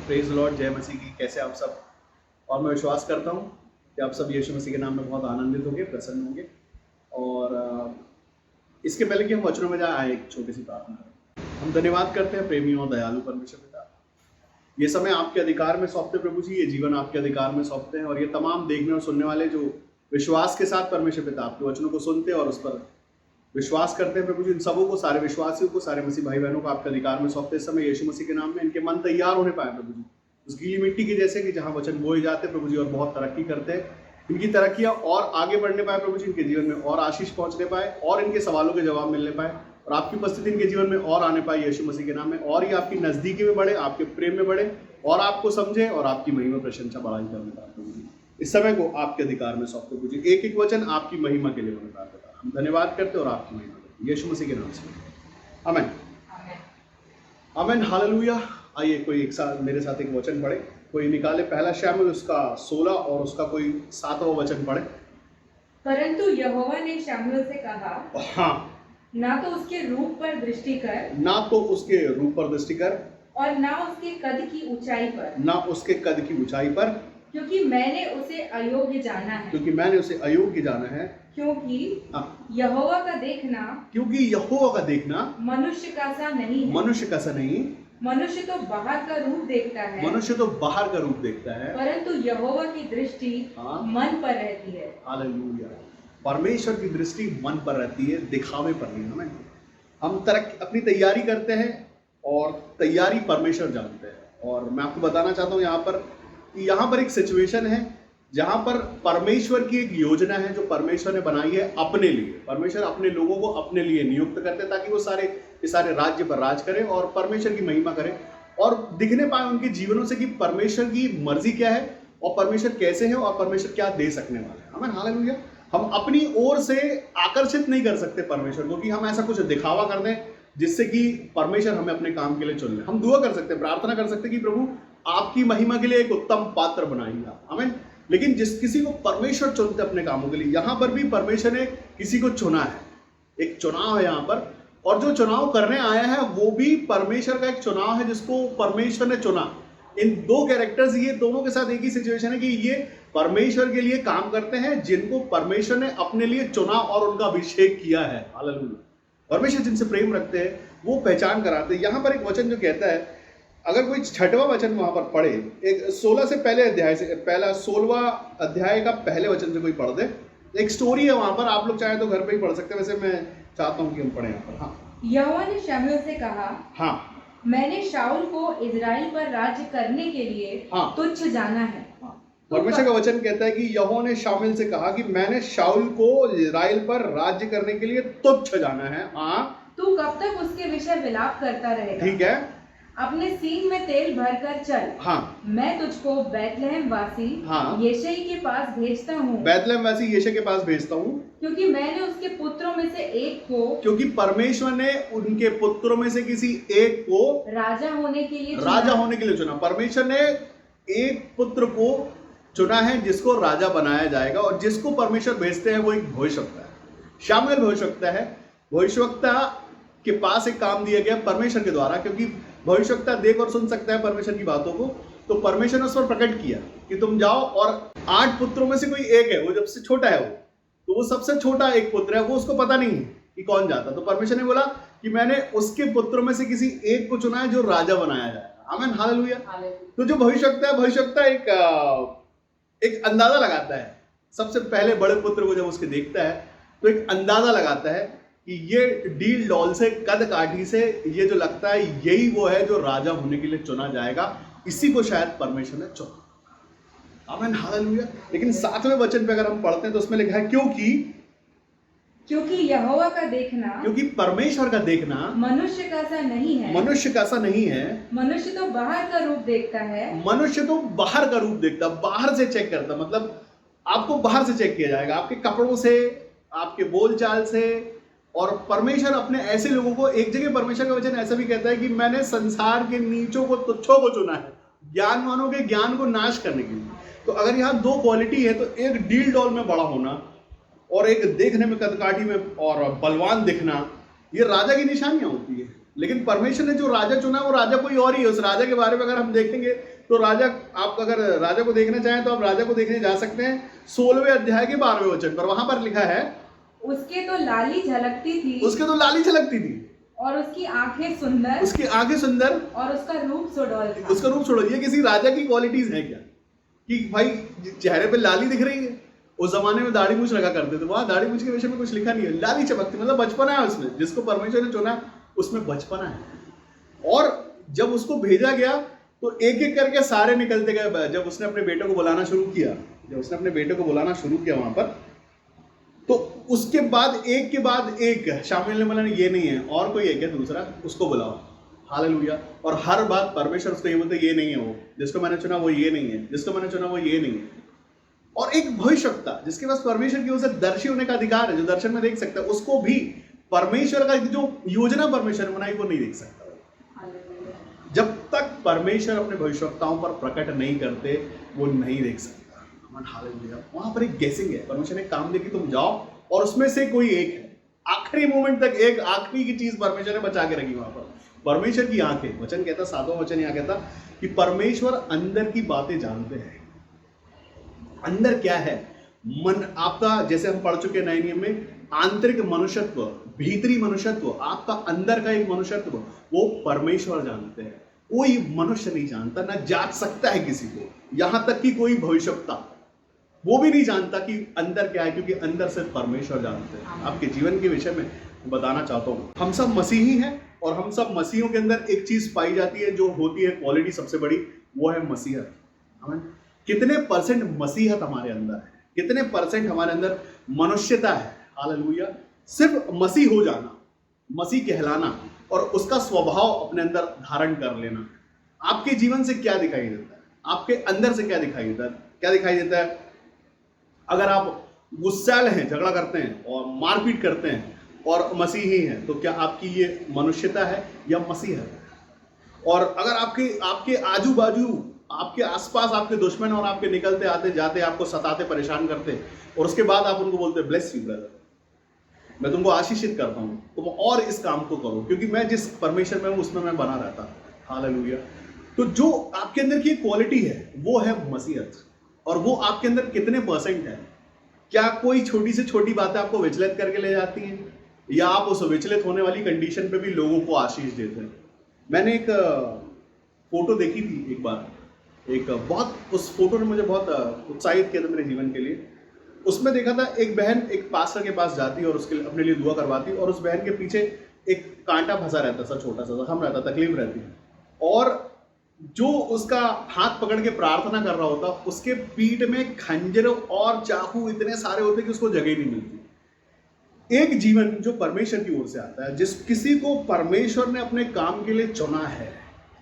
Praise Lord, जय मसीह की। कैसे आप सब? और मैं विश्वास करता हूँ कि आप सब यीशु मसीह के नाम में बहुत आनंदित होंगे, प्रसन्न होंगे। और इसके पहले कि हम वचनों में जाए, आए एक छोटी सी प्रार्थना करें। हम धन्यवाद करते हैं प्रेमी और दयालु परमेश्वर पिता, ये समय आपके अधिकार में सौंपते प्रभु जी, ये जीवन आपके अधिकार में सौंपते हैं। और ये तमाम देखने और सुनने वाले जो विश्वास के साथ परमेश्वर पिता आपके वचनों को सुनते हैं और उस पर विश्वास करते हैं प्रभु जी, इन सबों को, सारे विश्वासियों को, सारे मसीह भाई बहनों को आपके अधिकार में सौंपते इस समय यीशु मसीह के नाम में। इनके मन तैयार होने पाए प्रभु जी, उस गीली मिट्टी के जैसे कि जहाँ वचन बोए जाते प्रभु जी और बहुत तरक्की करते हैं। इनकी तरक्कियाँ और आगे बढ़ने पाए प्रभु जी, इनके जीवन में और आशीष पहुँचने पाए और इनके सवालों के जवाब मिलने पाए और आपकी उपस्थिति इनके जीवन में और आने पाए यीशु मसीह के नाम में। और ये आपकी नज़दीकी में बढ़े, आपके प्रेम में बढ़े और आपको समझे और आपकी महिमा प्रशंसा बढ़ाई करने पाए प्रभु जी। इस समय को आपके अधिकार में सौंपते प्रभु जी, एक एक वचन आपकी महिमा के लिए होने पाए। हम धन्यवाद करते और आपकी महिमा यीशु मसीह के नाम से, आमीन आमीन हालेलुया। आइए कोई एक साथ मेरे साथ एक वचन पढ़े, कोई निकाले पहला शमूएल उसका 16 और उसका कोई 7वां वचन पढ़े। परंतु यहोवा ने शमूएल से कहा, हाँ, ना तो उसके रूप पर दृष्टि कर, ना तो उसके रूप पर दृष्टि कर, और ना उसके कद की ऊंचाई पर, ना उसके कद की ऊंचाई पर, क्योंकि मैंने उसे अयोग्य जाना है। क्योंकि मैंने उसे अयोग्य जाना है। क्योंकि हाँ, यहोवा का देखना, क्योंकि यहोवा का देखना मनुष्य का सा नहीं है। मनुष्य का सा नहीं, मनुष्य तो बाहर का रूप देखता है, मनुष्य तो बाहर का रूप देखता है, परंतु यहोवा की दृष्टि हाँ, मन पर रहती है। हालेलुया। परमेश्वर की दृष्टि मन पर रहती है, दिखावे पर नहीं। हमें हम अपनी तैयारी करते हैं और तैयारी परमेश्वर जानते हैं। और मैं आपको बताना चाहता हूँ यहाँ पर एक सिचुएशन है जहाँ पर परमेश्वर की एक योजना है जो परमेश्वर ने बनाई है अपने लिए। परमेश्वर अपने लोगों को अपने लिए नियुक्त करते हैं ताकि वो सारे राज्य पर राज करें और परमेश्वर की महिमा करें और दिखने पाए उनके जीवनों से कि परमेश्वर की मर्जी क्या है और परमेश्वर कैसे है और परमेश्वर क्या दे सकने वाले हैं। आमीन हालेलुया। हम अपनी ओर से आकर्षित नहीं कर सकते परमेश्वर को कि हम ऐसा कुछ दिखावा कर दें जिससे कि परमेश्वर हमें अपने काम के लिए चुन ले। हम दुआ कर सकते हैं, प्रार्थना कर सकते हैं कि प्रभु आपकी महिमा के लिए एक उत्तम पात्र बनाइए आप। आमीन। लेकिन जिस किसी को परमेश्वर चुनते अपने कामों के लिए, यहाँ पर भी परमेश्वर ने किसी को चुना है। एक चुनाव है यहाँ पर, और जो चुनाव करने आया है वो भी परमेश्वर का एक चुनाव है जिसको परमेश्वर ने चुना। इन दो कैरेक्टर्स, ये दोनों के साथ एक ही सिचुएशन है कि ये परमेश्वर के लिए काम करते हैं जिनको परमेश्वर ने अपने लिए चुना और उनका अभिषेक किया है। हालेलुया। परमेश्वर जिनसे प्रेम रखते हैं वो पहचान कराते हैं। यहाँ पर एक वचन जो कहता है, अगर कोई 6वां वचन वहां पर पढ़े, एक 16 से पहले अध्याय से, पहला 16वां अध्याय का पहले वचन से कोई पढ़ दे। एक स्टोरी है वहां पर, आप लोग चाहे तो घर पे ही पढ़ सकते हैं, वैसे मैं चाहता हूं कि हम पढ़े यहाँ पर। हाँ, यहोवा ने शमूएल से कहा, हाँ, मैंने शाऊल को इजराइल पर राज्य करने के लिए हाँ, तुच्छ जाना है। परमेश्वर का वचन कहता है कि यहोवा ने शमूएल से कहा कि मैंने शाऊल को इजराइल पर राज्य करने के लिए तुच्छ जाना है। हाँ, तू कब तक उसके विषय विलाप करता रहेगा? ठीक है, अपने सींग में तेल भरकर चल। हाँ, मैं तुझको बैतलहम वासी हाँ, यिशै के पास भेजता हूँ, बैतलहम वासी यिशै के पास भेजता हूँ, क्योंकि मैंने उसके पुत्रों में से एक को, क्योंकि परमेश्वर ने उनके पुत्रों में से किसी एक को राजा होने के लिए चुना। परमेश्वर ने एक पुत्र को चुना है जिसको राजा बनाया जाएगा, और जिसको परमेश्वर भेजते हैं वो एक भविष्यवक्ता है। शमूएल भविष्यवक्ता है। भविष्यवक्ता के पास एक काम दिया गया परमेश्वर के द्वारा, क्योंकि भविष्यवक्ता देख और सुन सकता है परमेश्वर की बातों को। तो परमेश्वर ने उस पर प्रकट किया कि तुम जाओ और 8 पुत्रों में से कोई एक है, वो जब से छोटा है तो वो सबसे छोटा एक पुत्र है, वो उसको पता नहीं है कि कौन जाता। तो परमेश्वर ने बोला कि मैंने उसके पुत्रों में से किसी एक को चुना है जो राजा बनाया जाएगा। आमीन हालेलुया। तो जो भविष्यवक्ता एक अंदाजा लगाता है। सबसे पहले बड़े पुत्र को जब उसके देखता है तो एक अंदाजा लगाता है कि ये डील डॉल से, कद काठी से, ये जो लगता है यही वो है जो राजा होने के लिए चुना जाएगा। इसी को शायद परमेश्वर ने चुना। आमीन हालेलुया। लेकिन 7वें वचन पे अगर हम पढ़ते हैं तो उसमें लिखा है क्योंकि यहोवा का देखना, क्योंकि परमेश्वर का देखना मनुष्य का सा नहीं है। मनुष्य का सा नहीं है। मनुष्य तो बाहर का रूप देखता है। मनुष्य तो बाहर का रूप देखता, बाहर से चेक करता। मतलब आपको बाहर से चेक किया जाएगा, आपके कपड़ों से, आपके बोलचाल से। और परमेश्वर अपने ऐसे लोगों को, एक जगह परमेश्वर का वचन ऐसा भी कहता है कि मैंने संसार के नीचों को, तुच्छों को चुना है ज्ञानवानों के ज्ञान को नाश करने के लिए। तो अगर यहाँ 2 क्वालिटी है तो एक डील डॉल में बड़ा होना और एक देखने में, कदकाठी में और बलवान दिखना, ये राजा की निशानियां होती है। लेकिन परमेश्वर ने जो राजा चुना वो राजा कोई और ही है। उस राजा के बारे में अगर हम देखेंगे तो राजा, आप अगर राजा को देखना चाहें तो आप राजा को देखने जा सकते हैं 16वें अध्याय के 12वें वचन पर। वहां पर लिखा है, उसके तो लाली झलकती थी उसके तो लाली झलकती थी, और उसकी आंखें सुंदर, उसकी आंखें सुंदर, और उसका रूप सुडौल था। उसका रूप छोड़ो। ये किसी राजा की क्वालिटीज है क्या कि भाई चेहरे पे लाली दिख रही है? उस जमाने में दाढ़ी मूछ रखा करते थे, वहां दाढ़ी मूछ के विषय में कुछ लिखा नहीं है। लाली चमकती मतलब बचपना है उसमें, जिसको परमेश्वर ने चुना उसमें बचपना है। और जब उसको भेजा गया तो एक एक करके सारे निकलते गए। जब उसने अपने बेटे को बुलाना शुरू किया, वहां पर, तो उसके बाद एक शामिल ने बोला ये नहीं है, और कोई है क्या दूसरा, उसको बुलाओ। हालेलुया। और हर बात परमेश्वर उसको ये बोलते, ये नहीं है वो, जिसको मैंने चुना वो ये नहीं है, जिसको मैंने चुना वो ये नहीं है। और एक भविष्यवक्ता जिसके पास परमेश्वर की ओर से दर्शी होने का अधिकार है, जो दर्शन में देख सकता है, उसको भी परमेश्वर का जो योजना परमेश्वर ने बनाई वो नहीं देख सकता। जब तक परमेश्वर अपने भविष्यवक्ताओं पर प्रकट नहीं करते वो नहीं देख सकता। हालेलुया। वहां पर एक गेसिंग है, परमेश्वर ने काम दे कि तुम जाओ और उसमें से कोई एक है, आखिरी मोमेंट तक एक आखिरी की चीज परमेश्वर ने बचा के रखी वहां पर। परमेश्वर की आंखें, वचन कहता, 7वां वचन यहाँ कहता कि परमेश्वर अंदर की बातें जानते हैं। अंदर क्या है मन आपका, जैसे हम पढ़ चुके नए नियम में, आंतरिक मनुष्यत्व, भीतरी मनुष्यत्व, आपका अंदर का एक मनुष्यत्व, वो परमेश्वर जानते हैं। कोई मनुष्य नहीं जानता, ना जांच सकता है किसी को, यहां तक कि कोई भविष्यवक्ता वो भी नहीं जानता कि अंदर क्या है, क्योंकि अंदर सिर्फ परमेश्वर जानते हैं। आपके जीवन के विषय में बताना चाहता हूं, हम सब मसीही हैं और हम सब मसीहों के अंदर एक चीज पाई जाती है जो होती है क्वालिटी सबसे बड़ी, वो है मसीहत। कितने परसेंट मसीहत हमारे अंदर है, कितने परसेंट हमारे अंदर मनुष्यता है। हालेलुया। सिर्फ मसीह हो जाना, मसीह कहलाना और उसका स्वभाव अपने अंदर धारण कर लेना। आपके जीवन से क्या दिखाई देता है, आपके अंदर से क्या दिखाई देता है? क्या दिखाई देता है? अगर आप गुस्सैल हैं, झगड़ा करते हैं और मारपीट करते हैं और मसीही हैं, तो क्या आपकी ये मनुष्यता है या मसीहत है? और अगर आपके आजू बाजू, आपके आसपास आपके दुश्मन और आपके निकलते आते जाते आपको सताते परेशान करते, और उसके बाद आप उनको बोलते ब्लेस यू ब्रदर, मैं तुमको आशीषित करता हूं, तुम और इस काम को करो, क्योंकि मैं जिस परमेश्वर में हूं उसमें मैं बना रहता। हालेलुया। तो जो आपके अंदर की क्वालिटी है वो है मसीहत, और वो आपके अंदर कितने परसेंट है? क्या कोई छोटी से छोटी बातें आपको विचलित करके ले जाती हैं, या आप उस विचलित होने वाली कंडीशन पे भी लोगों को आशीष देते हैं? मैंने एक फोटो देखी थी एक बार, उस फोटो ने मुझे बहुत उत्साहित किया था मेरे जीवन के लिए। उसमें देखा था एक बहन एक पास्टर के पास जाती और उसके अपने लिए दुआ करवाती, और उस बहन के पीछे एक कांटा फंसा रहता सा, छोटा सा जख्म रहता, तकलीफ रहती, और जो उसका हाथ पकड़ के प्रार्थना कर रहा होता, उसके पीठ में खंजर और चाकू इतने सारे होते कि उसको जगह नहीं मिलती। एक जीवन जो परमेश्वर की ओर से आता है, जिस किसी को परमेश्वर ने अपने काम के लिए चुना है,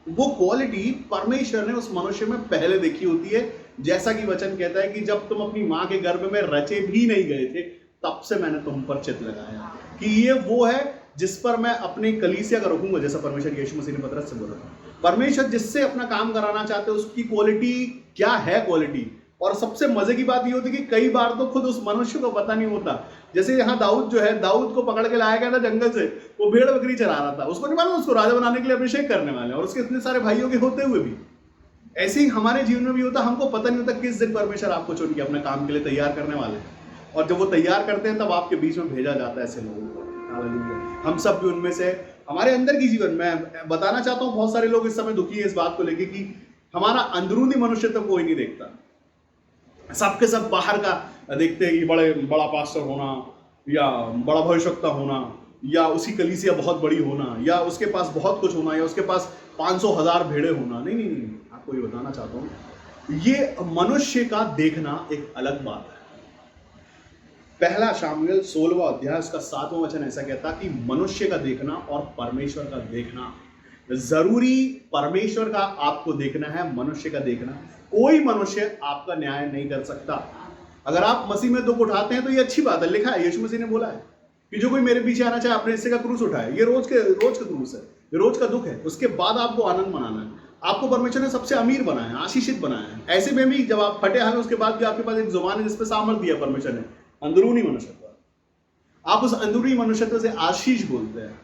वो क्वालिटी परमेश्वर ने उस मनुष्य में पहले देखी होती है। जैसा कि वचन कहता है कि जब तुम अपनी मां के गर्भ में रचे भी नहीं गए थे, तब से मैंने तुम पर चित्त लगाया कि ये वो है जिस पर मैं अपनी कलीसिया का रखूंगा, जैसा परमेश्वर यीशु मसीह ने पतरस से बोला था। परमेश्वर जिससे अपना काम कराना चाहते हैं उसकी क्वालिटी क्या है, क्वालिटी। और सबसे मजे की बात ये होती है कि कई बार तो खुद उस मनुष्य को पता नहीं होता। जैसे यहाँ दाऊद जो है, दाऊद को पकड़ के लाया गया था जंगल से, वो भेड़ बकरी चरा रहा था, उसको नहीं मालूम उसको राजा बनाने के लिए अभिषेक करने वाले हैं, और उसके इतने सारे भाइयों के होते हुए भी। ऐसे ही हमारे जीवन में भी होता, हमको पता नहीं होता किस दिन परमेश्वर आपको चुन के अपने काम के लिए तैयार करने वाले हैं, और जब वो तैयार करते हैं तब आपके बीच में भेजा जाता है ऐसे लोगों को। हम सब भी उनमें से, हमारे अंदर की जीवन में बताना चाहता हूँ, बहुत सारे लोग इस समय दुखी है इस बात को लेकर कि हमारा अंदरूनी मनुष्य तो कोई नहीं देखता, सबके सब बाहर का देखते हैं कि बड़ा पास्टर होना, या बड़ा भविष्यवक्ता होना, या उसकी कलीसिया बहुत बड़ी होना, या उसके पास बहुत कुछ होना, या उसके पास 500,000 भेड़े होना। नहीं, आपको ये बताना चाहता हूं, ये मनुष्य का देखना एक अलग बात है। पहला शामुएल 16वां अध्याय उसका 7वां वचन ऐसा कहता कि मनुष्य का देखना और परमेश्वर का देखना जरूरी। परमेश्वर का आपको देखना है, मनुष्य का देखना। कोई मनुष्य आपका न्याय नहीं कर सकता। अगर आप मसीह में दुख उठाते हैं तो ये अच्छी बात है, लिखा है, यीशु मसीह ने बोला है कि जो कोई मेरे पीछे आना चाहे अपने हिस्से का क्रूस उठाए। ये रोज का क्रूस है, ये रोज का दुख है। उसके बाद आपको आनंद मनाना है। आपको परमेश्वर ने सबसे अमीर बनाया है, आशीषित बनाया है। ऐसे में भी जब आप फटे हाल उसके बाद भी आपके पास एक जुबान है जिसपे सामर्थ दिया परमेश्वर ने, अंदरूनी मनुष्यत्व। आप उस अंदरूनी मनुष्यत्व से आशीष बोलते हैं।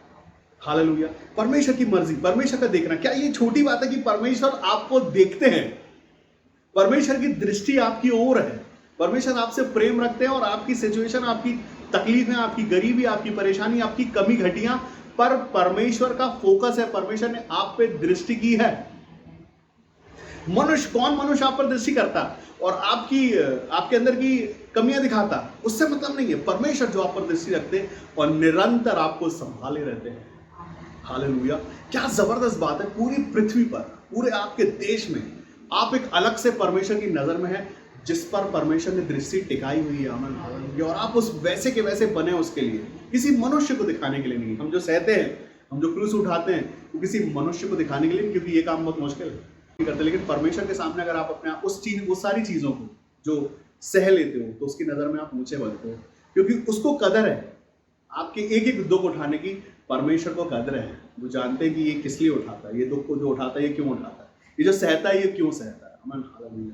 हालेलुया। परमेश्वर की मर्जी, परमेश्वर का देखना, क्या ये छोटी बात है कि परमेश्वर आपको देखते हैं? परमेश्वर की दृष्टि आपकी ओर है, परमेश्वर आपसे प्रेम रखते हैं और आपकी सिचुएशन, आपकी तकलीफें, आपकी गरीबी, आपकी परेशानी, आपकी कमी घटियां पर परमेश्वर का फोकस है, परमेश्वर ने आप पे दृष्टि की है। कौन मनुष्य आप पर दृष्टि करता और आपके अंदर की कमियां दिखाता, उससे मतलब नहीं है। परमेश्वर जो आप पर दृष्टि रखते और निरंतर आपको संभाले रहते हैं। हालेलुया। क्या जबरदस्त बात है, पूरी पृथ्वी पर, पूरे आपके देश में आप एक अलग से परमेश्वर की नजर में है, जिस पर परमेश्वर ने दृष्टि टिकाई हुई है। आमीन हालेलुया। और आप उस वैसे के वैसे बने उसके लिए, किसी मनुष्य को दिखाने के लिए नहीं। हम जो सहते हैं, हम जो क्रूस उठाते हैं, वो किसी मनुष्य को दिखाने के लिए, क्योंकि ये काम बहुत मुश्किल है करते। लेकिन परमेश्वर के सामने अगर आप अपने उस सारी चीजों को जो सह लेते हो, तो उसकी नजर में आप ऊंचे बनते हो, क्योंकि उसको कदर है आपके एक एक दुख उठाने की। परमेश्वर को कदर है, वो जानते हैं कि ये किस लिए उठाता है, ये दुख को जो उठाता है ये क्यों उठाता है, ये जो सहता है ये क्यों सहता है। आमीन हालेलुया।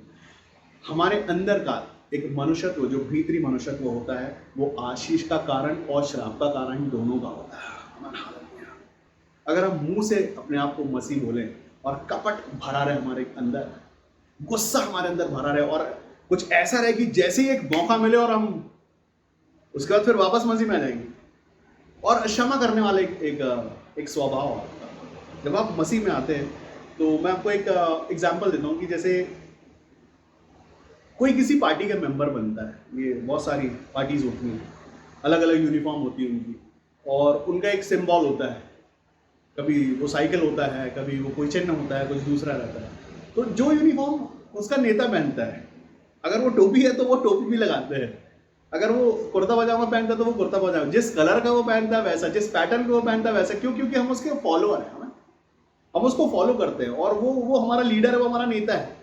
हमारे अंदर का एक मनुष्यत्व, जो भीतरी मनुष्यत्व होता है, वो आशीष का कारण और श्राप का कारण दोनों का होता है। आमीन हालेलुया। अगर हम मुंह से अपने आप को मसीह बोलें और कपट भरा रहे हमारे अंदर, गुस्सा हमारे अंदर भरा रहे और कुछ ऐसा रहे कि जैसे ही एक मौका मिले और हम उसके बाद फिर वापस मसीह में आ जाएंगे, और क्षमा करने वाले एक स्वभाव आपका, जब आप मसीह में आते हैं, तो मैं आपको एक एग्जांपल देता हूँ कि जैसे कोई किसी पार्टी का मेंबर बनता है। ये बहुत सारी पार्टीज होती हैं, अलग अलग यूनिफॉर्म होती है उनकी, और उनका एक सिंबल होता है, कभी वो साइकिल होता है, कभी वो कोई चिन्ह होता है, कुछ दूसरा रहता है। तो जो यूनिफॉर्म उसका नेता पहनता है, अगर वो टोपी है तो वो टोपी भी लगाते हैं, अगर वो कुर्ता पजामा पहनता है तो वो कुर्ता पजामा, जिस कलर का वो पहनता है वैसा, जिस पैटर्न का वो पहनता है वैसा। क्यों? क्योंकि हम उसके फॉलोअर हैं, हम उसको फॉलो करते हैं, और वो हमारा लीडर है, वो हमारा नेता है।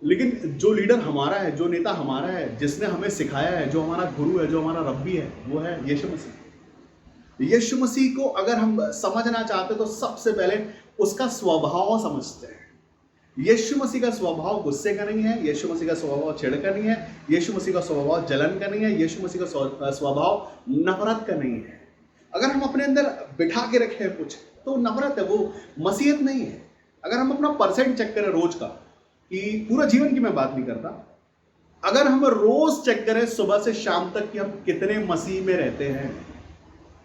लेकिन जो लीडर हमारा है, जो नेता हमारा है, जिसने हमें सिखाया है, जो हमारा गुरु है, जो हमारा रब्बी है, वो है यीशु मसीह। यीशु मसीह को अगर हम समझना चाहते तो सबसे पहले उसका स्वभाव समझते हैं। यीशु मसीह का स्वभाव गुस्से का नहीं है, यीशु मसीह का स्वभाव चिढ़ का नहीं है, यीशु मसीह का स्वभाव जलन का नहीं है, यीशु मसीह का स्वभाव नफरत का नहीं है। अगर हम अपने अंदर बिठा के रखे हैं कुछ, तो नफरत है, वो मसीहत नहीं है। अगर हम अपना परसेंट चेक करें रोज का, कि पूरा जीवन की मैं बात नहीं करता, अगर हम रोज चेक करें सुबह से शाम तक कि हम कितने मसीह में रहते हैं,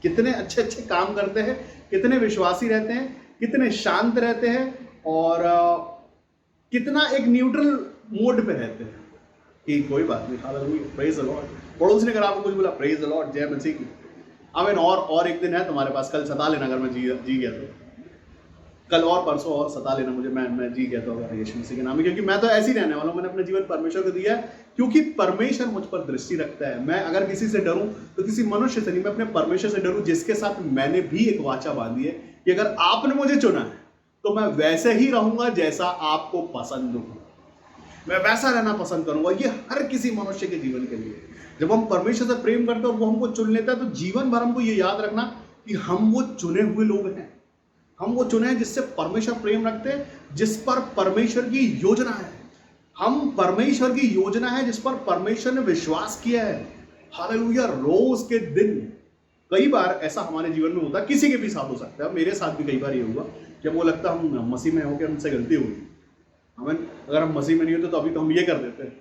कितने अच्छे अच्छे काम करते हैं, कितने विश्वासी रहते हैं, कितने शांत रहते हैं, और कितना एक न्यूट्रल मोड पे रहते हैं कि कोई बात नहीं, हालेलुया, प्रेज द लॉर्ड। पड़ोसी ने अगर आपको कुछ बोला, प्रेज द लॉर्ड, जय मसीह की। आमीन। और एक दिन है तुम्हारे पास, कल सता लेना अगर मैं जी गया तो, कल और परसों और सता लेना मुझे, मैं जी गया तो अगर यीशु मसीह के नाम में, क्योंकि मैं तो ऐसे ही रहने वाला हूँ। मैंने अपना जीवन परमेश्वर को दिया है, क्योंकि परमेश्वर मुझ पर दृष्टि रखता है। मैं अगर किसी से डरूं तो किसी मनुष्य से नहीं, मैं अपने परमेश्वर से डरूं, जिसके साथ मैंने भी एक वाचा बांधी है कि अगर आपने मुझे चुना है तो मैं वैसे ही रहूंगा जैसा आपको पसंद हो, मैं वैसा रहना पसंद करूंगा। ये हर किसी मनुष्य के जीवन के लिए, जब हम परमेश्वर से प्रेम करते हैं और वो हमको चुन लेता है, तो जीवन भर हमको ये याद रखना कि हम वो चुने हुए लोग हैं, हम वो चुने हैं जिससे परमेश्वर प्रेम रखते हैं, जिस पर परमेश्वर की योजना है। हम परमेश्वर की योजना है जिस पर परमेश्वर ने विश्वास किया है। हालेलुया। रोज के दिन कई बार ऐसा हमारे जीवन में होता है, किसी के भी साथ हो सकता है, मेरे साथ भी कई बार ये हुआ, जब वो लगता हम मसीह में होकर हमसे गलती हुई। हमें अगर हम मसीह में नहीं होते तो अभी तो हम ये कर देते,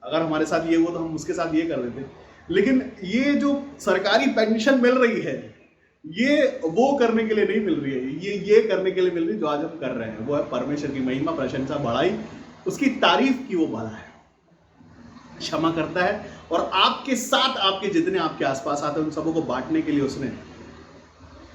अगर हमारे साथ ये हुआ तो हम उसके साथ ये कर देते। लेकिन ये जो सरकारी पेंशन मिल रही है, ये वो करने के लिए नहीं मिल रही है, ये करने के लिए मिल रही है जो आज हम कर रहे हैं। वो है परमेश्वर की महिमा, प्रशंसा, बड़ाई, उसकी तारीफ की वो भला है, क्षमा करता है, और आपके साथ आपके जितने आपके आसपास आते हैं उन सबों को बांटने के लिए उसने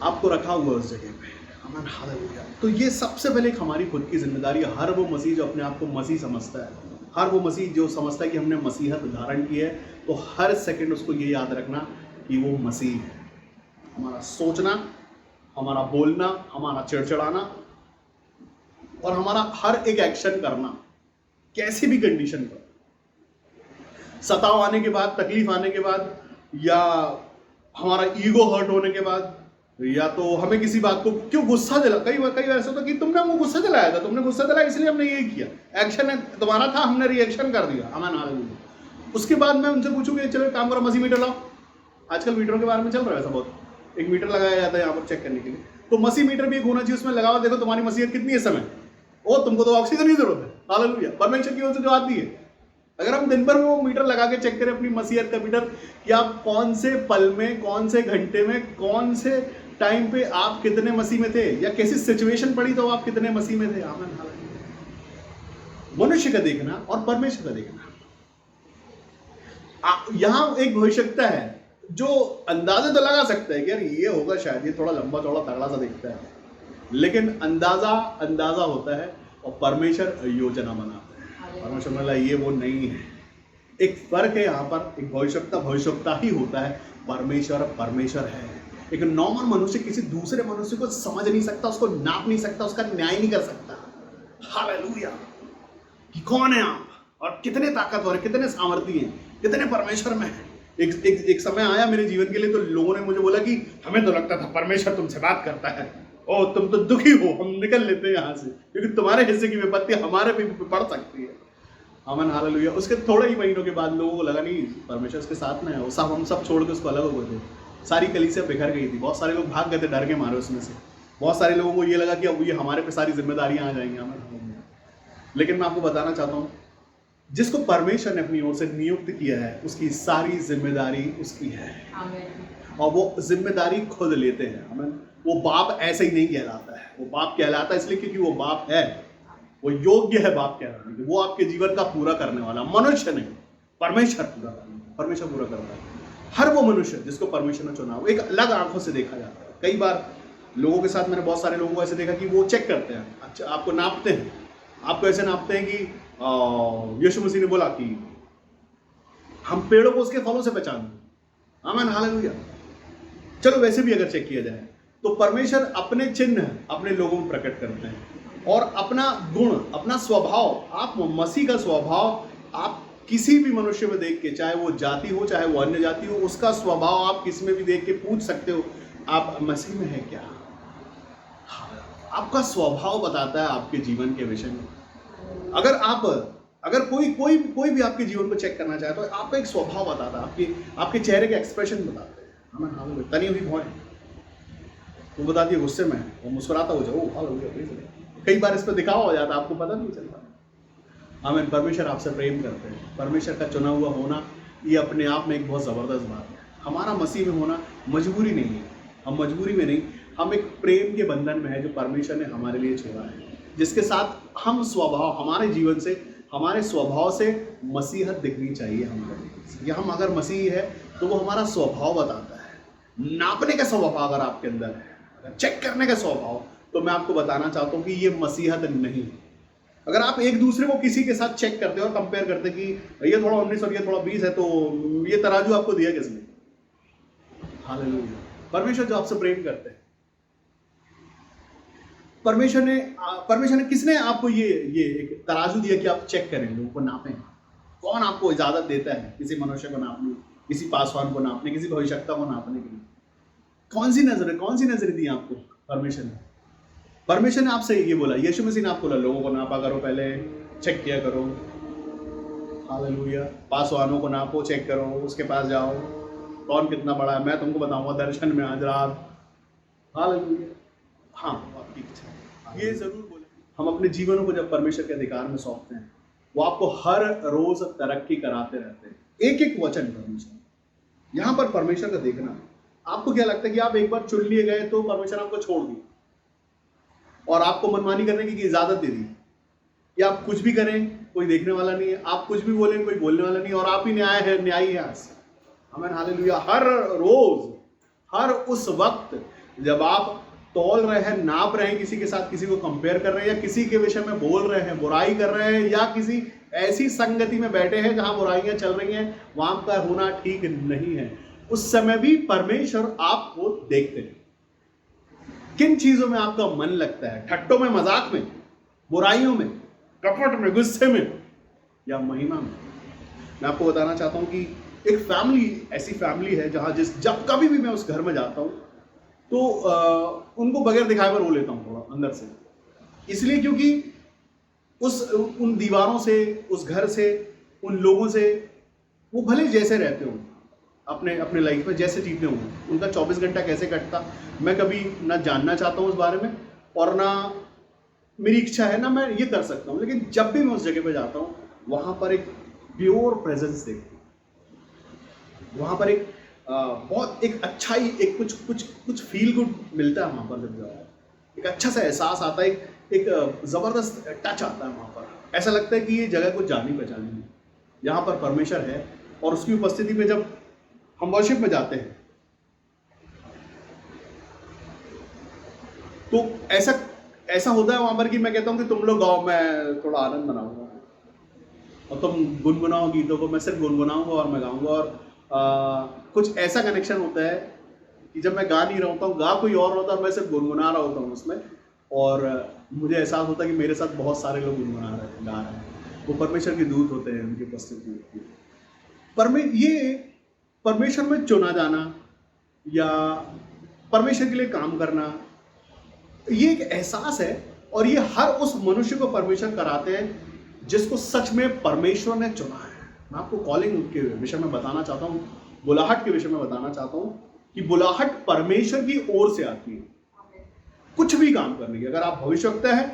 आपको रखा हुआ उस जगह पे। आमीन हालेलुया। तो ये सबसे पहले एक हमारी खुद की जिम्मेदारी है। हर वो मसीह जो अपने आप को मसीह समझता है, हर वो मसीह जो समझता है कि हमने मसीहत धारण की है, तो हर सेकंड उसको ये याद रखना कि वो मसीह है। हमारा सोचना, हमारा बोलना, हमारा चिड़चिड़ाना और हमारा हर एक एक्शन करना, कैसी भी कंडीशन पर, सताव आने के बाद, तकलीफ आने के बाद, या हमारा ईगो हर्ट होने के बाद, या तो हमें किसी बात को क्यों गुस्सा दिला, कई बार ऐसा होता कि तुमने हमको गुस्सा दिलाया था, तुमने गुस्सा दिलाया इसलिए हमने ये किया, एक्शन तुम्हारा था, हमने रिएक्शन कर दिया। आमीन हालेलुया। उसके बाद मैं उनसे पूछूंगी, चलो काम करो, मसीह मीटर लाओ। आजकल मीटरों के बारे में चल रहा है ऐसा बहुत, एक मीटर लगाया जाता है यहाँ पर चेक करने के लिए, तो मसीह मीटर भी एक होना चाहिए, उसमें लगाओ, देखो तुम्हारी मसीहत कितनी है समय, ओ तुमको तो ऑक्सीजन की जरूरत है। हालेलुया, परमेश्वर की ओर से जो आती है। अगर हम दिन भर में वो मीटर लगा के चेक करें अपनी मसीहत का मीटर, कि आप कौन से पल में, कौन से घंटे में, कौन से टाइम पे आप कितने मसीह में थे, या कैसी सिचुएशन पड़ी तो आप कितने मसीह में थे। आमीन, हालेलुया। मनुष्य का देखना और परमेश्वर का देखना, यहां एक भविष्यता है जो अंदाजा तो लगा सकता है कि यार ये होगा शायद, ये थोड़ा लंबा चौड़ा तगड़ा सा दिखता है, लेकिन अंदाजा होता है और परमेश्वर योजना बनाता है। परमेश्वर बोला ये वो नहीं है, एक फर्क है यहाँ पर। एक भविष्यता ही होता है, परमेश्वर है। एक नॉर्मल मनुष्य किसी दूसरे मनुष्य को समझ नहीं सकता, उसको नाप नहीं सकता, उसका न्याय नहीं कर सकता। हालेलुया, कि कौन है आप और कितने ताकतवर, कितने सामर्थी हैं, कितने परमेश्वर में है। एक समय आया मेरे जीवन के लिए, तो लोगों ने मुझे बोला कि हमें तो लगता था परमेश्वर तुमसे बात करता है, ओ तुम तो दुखी हो, हम निकल लेते हैं यहाँ से, क्योंकि तुम्हारे हिस्से की विपत्ति हमारे पे पड़ सकती है। आमीन, हालेलुया। उसके थोड़े ही महीनों के बाद लोगों को लगा नहीं परमेश्वर उसके साथ में है, वो सब हम सब छोड़ के उसको अलग हो गए थे। सारी कलीसिया बिखर गई थी, बहुत सारे लोग भाग गए थे डर के मारे उसमें से। बहुत सारे लोगों को ये लगा कि अब ये हमारे पे सारी जिम्मेदारियां आ जाएंगी। आमीन। लेकिन मैं आपको बताना चाहता हूँ, जिसको परमेश्वर ने अपनी ओर से नियुक्त किया है उसकी सारी जिम्मेदारी उसकी है। आमीन। और वो जिम्मेदारी खुद लेते हैं। आमीन। वो बाप ऐसे ही नहीं कहलाता है, वो बाप कहलाता है इसलिए क्योंकि वो बाप है, वो योग्य है बाप कहलाने के। वो आपके जीवन का पूरा करने वाला, मनुष्य नहीं, परमेश्वर पूरा करने, परमेश्वर पूरा करता है। हर वो मनुष्य जिसको परमेश्वर ने चुना, वो एक अलग आंखों से देखा जाता है। कई बार लोगों के साथ मैंने बहुत सारे लोगों को ऐसे देखा कि वो चेक करते हैं, अच्छा आपको नापते हैं, आपको ऐसे नापते हैं कि यीशु मसीह ने बोला कि हम पेड़ों को उसके फलों से पहचानते। आमीन, हालेलुया। चलो वैसे भी अगर चेक किया जाए तो परमेश्वर अपने चिन्ह अपने लोगों में प्रकट करते हैं, और अपना गुण, अपना स्वभाव, आप मसीह का स्वभाव आप किसी भी मनुष्य में देख के, चाहे वो जाति हो चाहे वो अन्य जाति हो, उसका स्वभाव आप किसी में भी देख के पूछ सकते हो आप मसीह में है क्या। आपका स्वभाव बताता है आपके जीवन के विषय में। अगर कोई भी आपके जीवन को चेक करना चाहे तो आपका एक स्वभाव बताता है, आपके चेहरे के एक्सप्रेशन बताते हैं। हमें हाँ तनी हुई भौं वो बताती है गुस्से में, वो मुस्कुराता हो जाओ, कई बार इस पर दिखावा हो जाता है, आपको पता नहीं चलता। आमीन। परमेश्वर आपसे प्रेम करते हैं। परमेश्वर का चुना हुआ होना ये अपने आप में एक बहुत ज़बरदस्त बात है। हमारा मसीह में होना मजबूरी नहीं है, हम मजबूरी में नहीं, हम एक प्रेम के बंधन में है जो परमेश्वर ने हमारे लिए छोड़ा है, जिसके साथ हम स्वभाव, हमारे जीवन से, हमारे स्वभाव से मसीहत दिखनी चाहिए हमारे। या हम अगर मसीह है तो वो हमारा स्वभाव बताता है। नापने का स्वभाव अगर आपके अंदर है, अगर चेक करने का स्वभाव, तो मैं आपको बताना चाहता हूँ कि ये मसीहत नहीं है। अगर आप एक दूसरे को किसी के साथ चेक करते हो और कंपेयर करते कि ये थोड़ा 19 और ये थोड़ा 20 है, तो ये तराजू आपको दिया किसने? हालेलुया। परमेश्वर जो आपसे प्रेम करते हैं, परमेश्वर ने किसने आपको ये एक तराजू दिया कि आप चेक करें, लोगों को नापें? कौन आपको इजाजत देता है किसी मनुष्य को नापने, किसी पासवान को नापने, किसी भविष्यता को नापने के लिए? कौन सी नजर दी आपको परमेश्वर ने आपसे ये बोला, यीशु मसीह ने आपको बोला लोगों को नापा करो, पहले चेक किया करो। हालेलुया। पासवानों को नापो, चेक करो, उसके पास जाओ, कौन कितना बड़ा है मैं तुमको बताऊंगा दर्शन में आज रात। हालेलुया। हाँ, आपकी इच्छा ये जरूर बोले, हम अपने जीवनों को जब परमेश्वर के अधिकार में सौंपते हैं, वो आपको हर रोज तरक्की कराते रहते हैं। एक एक वचन परमेश्वर। यहाँ पर परमेश्वर का देखना, आपको क्या लगता है कि आप एक बार चुन लिए गए तो परमेश्वर आपको छोड़ दिया और आपको मनमानी करने की इजाजत दे दी कि आप कुछ भी करें कोई देखने वाला नहीं है, आप कुछ भी बोलें कोई बोलने वाला नहीं है, और आप ही न्यायी है आज। आमीन, हालेलुया। हर रोज, हर उस वक्त जब आप तौल रहे हैं, नाप रहे हैं, किसी के साथ किसी को कंपेयर कर रहे हैं, या किसी के विषय में बोल रहे हैं, बुराई कर रहे हैं, या किसी ऐसी संगति में बैठे हैं जहां बुराइयां चल रही हैं, वहां का होना ठीक नहीं है, उस समय भी परमेश्वर आपको देखते हैं। किन चीजों में आपका मन लगता है? ठट्टों में, मजाक में, बुराइयों में, कपट में, गुस्से में, या महिमा में? मैं आपको बताना चाहता हूं कि एक फैमिली ऐसी फैमिली है जहां जब कभी भी मैं उस घर में जाता हूं तो उनको बगैर दिखाए पर रो लेता हूं थोड़ा अंदर से, इसलिए क्योंकि उन दीवारों से, उस घर से, उन लोगों से, वो भले जैसे रहते हो, अपने अपने लाइफ में जैसे जीते हों, उनका 24 घंटा कैसे कटता मैं कभी ना जानना चाहता हूँ उस बारे में, और ना मेरी इच्छा है ना मैं ये कर सकता हूँ। लेकिन जब भी मैं उस जगह पे जाता हूँ वहाँ पर एक प्योर प्रेजेंस देखता हूँ, वहाँ पर एक बहुत एक अच्छा ही एक कुछ फील गुड मिलता है वहाँ पर। जब जाओ एक अच्छा सा एहसास आता है, एक ज़बरदस्त टच आता है वहाँ पर। ऐसा लगता है कि ये जगह कुछ जानी पहचानी है, यहाँ पर परमेश्वर है। और उसकी उपस्थिति में जब हम वर्शिप में जाते हैं तो ऐसा होता है वहाँ पर कि मैं कहता हूँ कि तुम लोग गाओ, मैं थोड़ा आनंद मनाऊंगा, और तुम गुनगुनाओ गीतों को, मैं सिर्फ गुनगुनाऊंगा और मैं गाऊंगा। और कुछ ऐसा कनेक्शन होता है कि जब मैं गा नहीं रहा होता हूँ, गा कोई और होता है, मैं सिर्फ गुनगुना रहा होता हूँ उसमें, और मुझे एहसास होता है कि मेरे साथ बहुत सारे लोग गुनगुना रहे हैं, गा रहे हैं। वो परमेश्वर के दूत होते हैं, उनकी उपस्थिति होती है। ये परमेश्वर में चुना जाना या परमेश्वर के लिए काम करना, ये एक एहसास है। और ये हर उस मनुष्य को परमेश्वर कराते हैं जिसको सच में परमेश्वर ने चुना है। मैं आपको कॉलिंग के विषय में बताना चाहता हूँ, बुलाहट के विषय में बताना चाहता हूँ कि बुलाहट परमेश्वर की ओर से आती है कुछ भी काम करने की। अगर आप भविष्यवक्ता हैं,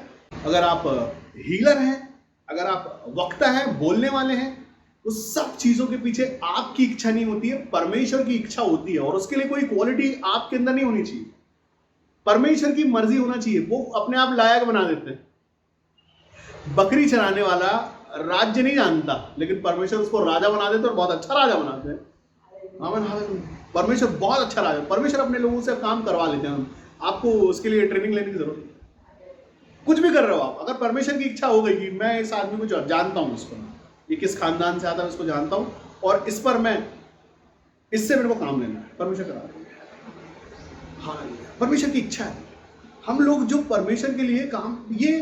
अगर आप हीलर हैं, अगर आप वक्ता हैं, बोलने वाले हैं, तो सब चीजों के पीछे आपकी इच्छा नहीं होती है, परमेश्वर की इच्छा होती है। और उसके लिए कोई क्वालिटी आपके अंदर नहीं होनी चाहिए, परमेश्वर की मर्जी होना चाहिए। वो अपने आप लायक बना देते हैं। बकरी चराने वाला राज्य नहीं जानता, लेकिन परमेश्वर उसको राजा बना देते और बहुत अच्छा राजा बनाते हैं। परमेश्वर बहुत अच्छा राजा, परमेश्वर अपने लोगों से काम करवा लेते हैं। आपको उसके लिए ट्रेनिंग लेने की जरूरत नहीं। कुछ भी कर रहे हो आप, अगर परमेश्वर की इच्छा हो गई कि मैं इस आदमी को जानता हूं, इसको ये किस खानदान से आता है इसको जानता हूं, और इस पर मैं इससे मेरे को काम लेना है, परमेश्वर करा देंगे। हाँ, परमेश्वर की इच्छा है। हम लोग जो परमेश्वर के लिए काम, ये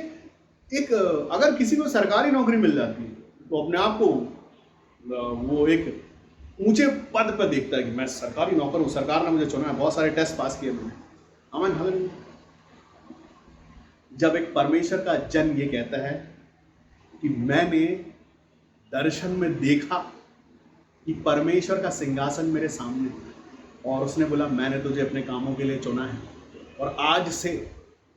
एक अगर किसी को सरकारी नौकरी मिल जाती है तो अपने आप को वो एक ऊंचे पद पर देखता है कि मैं सरकारी नौकर हूं, सरकार ने मुझे चुना है, बहुत सारे टेस्ट पास किए मैंने। आमीन। जब एक परमेश्वर का जन ये कहता है कि मैंने दर्शन में देखा कि परमेश्वर का सिंहासन मेरे सामने, और उसने बोला मैंने तुझे अपने कामों के लिए चुना है, और आज से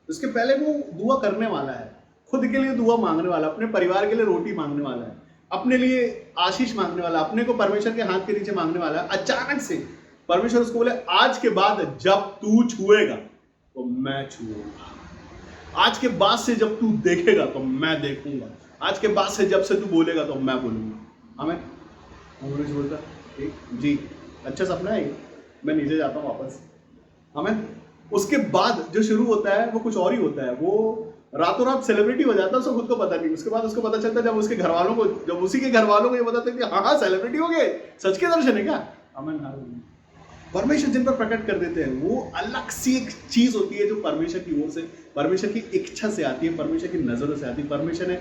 उसके पहले वो दुआ करने वाला है, खुद के लिए दुआ मांगने वाला, अपने परिवार के लिए रोटी मांगने वाला है, अपने लिए आशीष मांगने वाला, अपने को परमेश्वर के हाथ के नीचे मांगने वाला है। अचानक से परमेश्वर उसको बोले आज के बाद जब तू छुएगा तो मैं छुऊंगा, आज के बाद से जब तू देखेगा तो मैं देखूंगा, आज के बाद से जब से तू बोलेगा तो मैं बोलूंगा। हमें बोलता जी अच्छा सपना है, मैं नीचे जाता हूँ वापस। हमें उसके बाद जो शुरू होता है वो कुछ और ही होता है। वो रातों रात सेलिब्रिटी हो जाता है, उसको खुद को पता नहीं। उसके बाद उसको पता चलता है जब उसके घर वालों को, जब उसी के घर वालों को ये पता चलता है कि हाँ सेलिब्रिटी हो गए, सच के दर्शन है क्या। हमें परमेश्वर जिन पर प्रकट कर देते हैं वो अलग सी एक चीज होती है जो परमेश्वर की ओर से, परमेश्वर की इच्छा से आती है, परमेश्वर की नजरों से आती है। परमेश्वर ने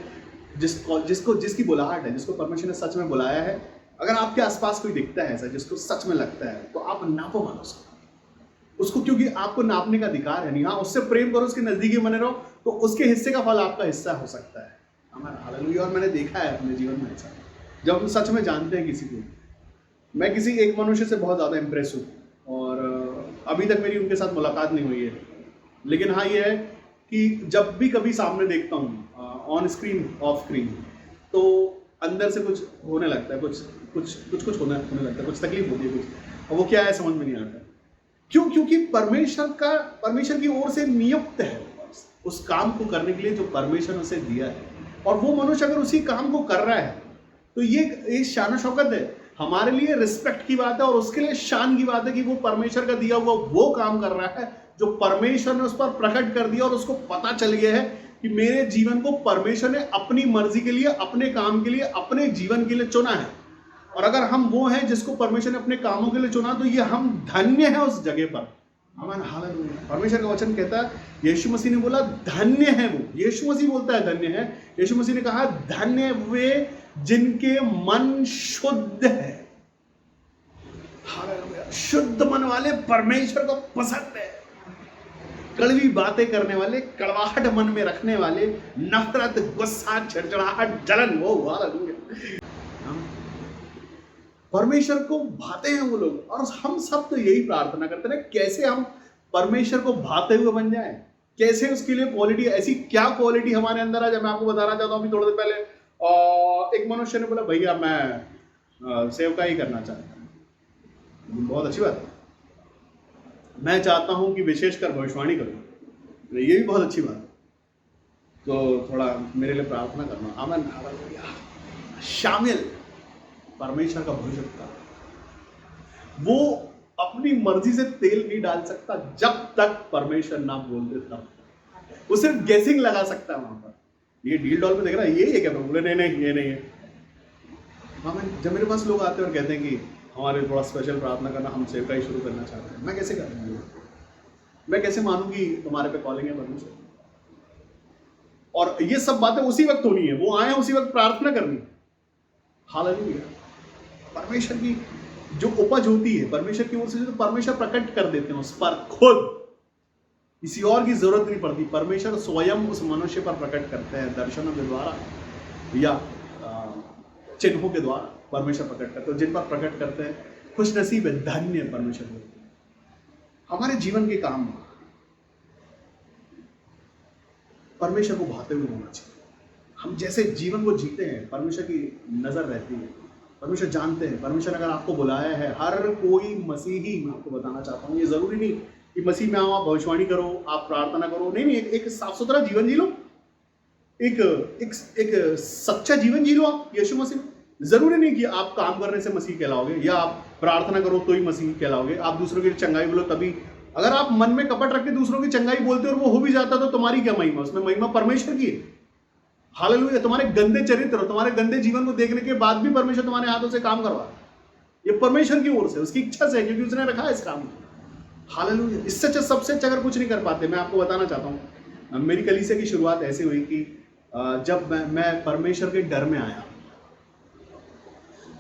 जिसकी बुलाहट है, जिसको परमेश्वर ने सच में बुलाया है, अगर आपके आसपास कोई दिखता है ऐसा जिसको सच में लगता है तो आप नापो मत उसको, क्योंकि आपको नापने का अधिकार है नहीं। हाँ, उससे प्रेम करो, उसके नजदीकी बने रहो, तो उसके हिस्से का फल आपका हिस्सा हो सकता है। हमारा हालेलुया। और मैंने देखा है अपने जीवन में ऐसा, जब हम सच में जानते हैं किसी को। मैं किसी एक मनुष्य से बहुत ज़्यादा इंप्रेस हूँ और अभी तक मेरी उनके साथ मुलाकात नहीं हुई है, लेकिन हाँ ये है कि जब भी कभी सामने देखता हूँ ऑन स्क्रीन ऑफ स्क्रीन, तो अंदर से कुछ होने लगता है, कुछ होने लगता है, कुछ तकलीफ होती है कुछ, और वो क्या है समझ में नहीं आता। क्यों? क्योंकि परमेश्वर की ओर से नियुक्त है उस काम को करने के लिए जो परमेश्वर ने उसे दिया है, और वो मनुष्य अगर उसी काम को कर रहा है तो ये शान शौकत है, हमारे लिए रिस्पेक्ट की बात है, और उसके लिए शान की बात है कि वो परमेश्वर का दिया हुआ वो काम कर रहा है जो परमेश्वर ने उस पर प्रकट कर दिया, और उसको पता चल गया है कि मेरे जीवन को परमेश्वर ने अपनी मर्जी के लिए, अपने काम के लिए, अपने जीवन के लिए चुना है। और अगर हम वो हैं जिसको परमेश्वर ने अपने कामों के लिए चुना, तो ये हम धन्य हैं उस जगह पर। हमारा हालेलुया। परमेश्वर का वचन कहता है, यीशु मसीह ने बोला धन्य है वो, यीशु मसीह बोलता है धन्य है। यीशु मसीह ने कहा धन्य वे जिनके मन शुद्ध है। हालेलुया। शुद्ध मन वाले परमेश्वर को पसंद है। कड़वी बातें करने वाले, कड़वाहट मन में रखने वाले, नफरत, गुस्सा, चिड़चिड़ाहट, जलन, वो हालेलुया। परमेश्वर को भाते हैं वो लोग। और हम सब तो यही प्रार्थना करते हैं, कैसे हम परमेश्वर को भाते हुए बन जाएं, कैसे उसके लिए क्वालिटी, ऐसी क्या क्वालिटी हमारे अंदर आ जाए। मैं आपको बताना चाहता हूँ, अभी थोड़ी देर पहले एक मनुष्य ने बोला, भैया मैं सेवका ही करना चाहता हूँ। बहुत अच्छी बात है, मैं चाहता हूँ कि विशेषकर भविष्यवाणी करूँ, ये भी बहुत अच्छी बात है। तो थोड़ा मेरे लिए प्रार्थना करना। आमन, हालेलुया। शामिल परमेश्वर का भविष्य, वो अपनी मर्जी से तेल नहीं डाल सकता जब तक परमेश्वर ना बोल दे तब। वो सिर्फ गेसिंग लगा सकता है वहां पर, ये डील डॉल में देख रहा है, ये क्या, बोले नहीं नहीं ये नहीं है। हाँ, जब मेरे पास लोग आते हैं और कहते हैं कि हमारे थोड़ा स्पेशल प्रार्थना करना, हम सेवका ही शुरू करना चाहते हैं, मैं कैसे करूँगा? मैं कैसे मानूं कि तुम्हारे पे कॉलिंग है परमेश्वर? और ये सब बातें उसी वक्त होनी है, वो आए उसी वक्त प्रार्थना करनी। हालेलुया। परमेश्वर की जो उपज होती है परमेश्वर की ओर से, तो परमेश्वर प्रकट कर देते हैं उस पर खुद, किसी और की जरूरत नहीं पड़ती। परमेश्वर स्वयं उस मनुष्य पर प्रकट करते हैं, दर्शनों के द्वारा या चिन्हों के द्वारा परमेश्वर प्रकट करते हैं। जिन पर प्रकट करते हैं खुश नसीब है, धन्य परमेश्वर होते हैं। हमारे जीवन के काम परमेश्वर को भाते हुए होना चाहिए। हम जैसे जीवन को जीते हैं, परमेश्वर की नजर रहती है, परमेश्वर जानते हैं। परमेश्वर अगर आपको बुलाया है, हर कोई मसीही, मैं आपको बताना चाहता हूँ, ये जरूरी नहीं कि मसीह में आओ, आप भविष्यवाणी करो, आप प्रार्थना करो, नहीं, एक साफ सुथरा जीवन जी लो, एक सच्चा जीवन जी लो आप यीशु मसीह। जरूरी नहीं कि आप काम करने से मसीह कहलाओगे, या आप प्रार्थना करो तो ही मसीह कहलाओगे, आप दूसरों की चंगाई बोलो तभी। अगर आप मन में कपट रख के दूसरों की चंगाई बोलते हो और वो हो भी जाता, तो तुम्हारी क्या महिमा? उसमें महिमा परमेश्वर की है। हालेलुया। तुम्हारे गंदे चरित्र, तुम्हारे गंदे जीवन को देखने के बाद भी परमेश्वर तुम्हारे हाथों से काम करवा, ये परमेश्वर की ओर से, उसकी इच्छा से, क्योंकि उसने रखा है इस काम को। हालेलुया। इससे अच्छा, सबसे अच्छा अगर कुछ नहीं कर पाते। मैं आपको बताना चाहता हूँ, मेरी कलीसिया की शुरुआत ऐसी हुई कि जब मैं परमेश्वर के डर में आया,